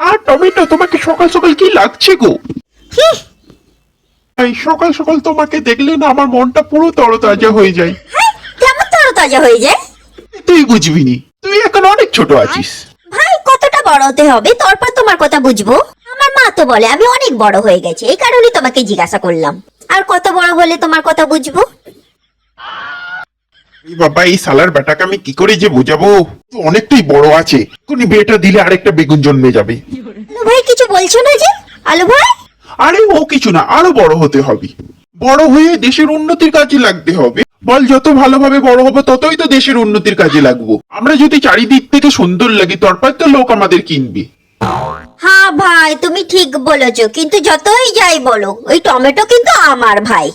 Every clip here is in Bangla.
আর টমেটো, তোমাকে সকাল সকাল কি লাগছে গো? হুঁ, এই সকাল সকাল তোমাকে দেখলে না আমার মনটা পুরো তরতাজা হয়ে যায়। হ্যাঁ, কেমন তরতাজা হয়ে যায়? তুই বুঝবি নি, তুই এখন অনেক ছোট আছিস। ভাই, কতটা বড় হতে হবে তারপর তোমার কথা বুঝবো? আমার মা তো বলে আমি অনেক বড় হয়ে গেছি, এই কারণে তোমাকে জিজ্ঞাসা করলাম। আর কত বড় হলে তোমার কথা বুঝবো? এই বাবা, এই সালার বেটাকে আমি কি করে যে বোঝাবো? তো অনেকটাই বড় আছে, কোনি বিয়েটা দিলে আরেকটা বেগুন জন্মে যাবে। আলু ভাই, কিছু বলছো না যে? আলু ভাই, আরে ও কিছু না, আরো বড় হতে হবে। বড় হয়ে দেশের উন্নতির কাজে লাগতে হবে। বল, যত ভালোভাবে বড় হবে ততই তো দেশের উন্নতির কাজে লাগবো। আমরা যদি চারিদিক থেকে সুন্দর লাগি তারপর তো লোক আমাদের কিনবে। হ্যাঁ ভাই, তুমি ঠিক বলেছো, কিন্তু যতই যাই বলো ওই টমেটো কিন্তু আমার ভাই।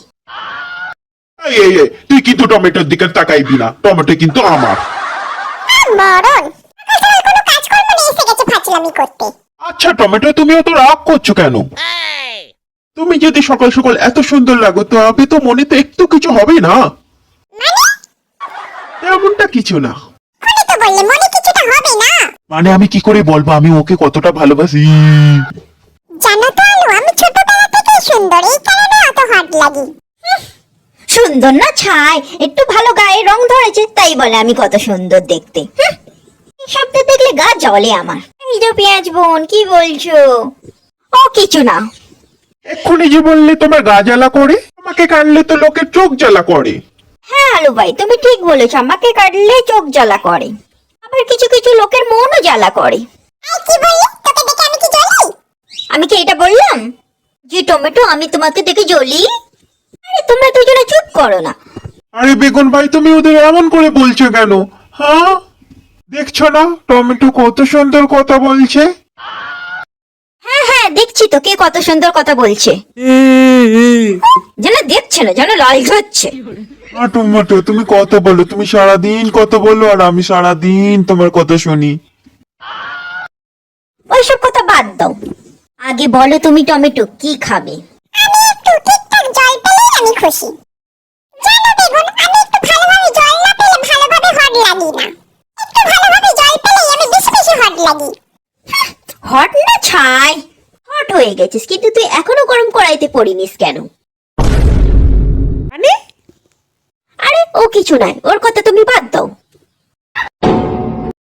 এই, তুই কিন্তু টমেটোর দিকে তাকাইবি না, টমেটো কিন্তু আমার। মরণ, সকাল কোনো কাজকর্ম নেই, এসে গেছে ফাজলামি করতে। আচ্ছা টমেটো, তুমি অত রাগ করছো কেন? তুমি যদি সকাল সকাল এত সুন্দর লাগো তবে তো মনে তো একটু কিছু হবে না? তেমনটা কিছু না। খুনি তো বললে মনে কিছুটা হবে না। মানে আমি কি করে বলবো আমি ওকে কতটা ভালোবাসি? জানো তো আলু, আমি ছোটবেলা থেকেই সুন্দর, এই কারণে অত হট লাগি। সুন্দর না ছাই, একটু ভালো গায়ে রং ধরেছে তাই বলে আমি কত সুন্দর দেখতে। এসব দেখলে গা জ্বলে আমার। এই যে পেঁয়াজ বোন, কি বলছো? ও কিছু না। এক্ষুনি যে বললে তোমার গা জ্বালা করে, আমাকে কাটলে তো লোকের চোখ জ্বালা করে। হ্যাঁ আলু ভাই, তুমি ঠিক বলেছো, আমাকে কাটলে চোখ জ্বালা করে, আবার কিছু কিছু লোকের মনও জ্বালা করে। এই কি বললি? তোকে দেখে আমি কি জ্বলি? আমি কি এটা বললাম যে টমেটো আমি তোমাকে দেখে জ্বলি? আরে তোমরা দুজনে চুপ করো না। আরে বেগুন ভাই, তুমি ওদের এমন করে বলছো কেন? হ্যাঁ, দেখছো না টমেটো কত সুন্দর কথা বলছে? হ্যাঁ হ্যাঁ, দেখছি তো কে কত সুন্দর কথা বলছে। যেন দেখছে না, যেন লাল হচ্ছে। টমেটো, তুমি কত বলো, তুমি সারাদিন কত বলো আর আমি সারাদিন তোমার কথা শুনি। ওইসব কথা বাদ দাও, আগে বলো তুমি টমেটো কি খাবে? আমি একটু ঠিকঠাক জল পেলেই আমি খুশি। জানো বেগুন, আমি একটু ভালোভাবে জল না পেলে ভালোভাবে হট লাগি না। একটু ভালোভাবে জল পেলেই আমি বেশি বেশি হট লাগি। হট না ছাই? হট হয়ে গেছিস, কিন্তু তুই এখনো গরম কড়াইতে পড়িনিস কেন? মানে? আরে ও কিছু নাই, ওর কথা তুমি বাদ দাও।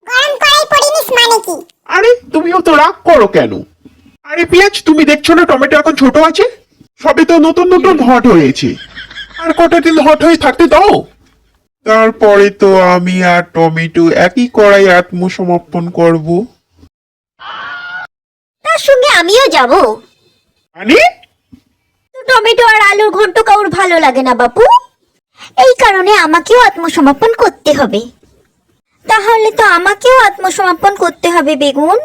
গরম কড়াই পড়িনিস মানে কি? আরে তুমিও তো রাগ করো কেন? আরে পেঁয়াজ, তুমি দেখছো না টমেটো এখন ছোট আছে? সবে তো নতুন নতুন হট হয়েছে, আর কটা দিন হট হয়ে থাকতে দাও। তারপরে তো আমি আর টমেটো একই কড়াই আত্মসমর্পণ করব। তার সঙ্গে আমিও যাব। মানে? তো টমেটো আর আলুর ঘন্ট কাউর ভালো লাগে না বাপু, এই কারণে আমাকেও আত্মসমর্পণ করতে হবে। তাহলে তো আমাকেও আত্মসমর্পণ করতে হবে বেগুন।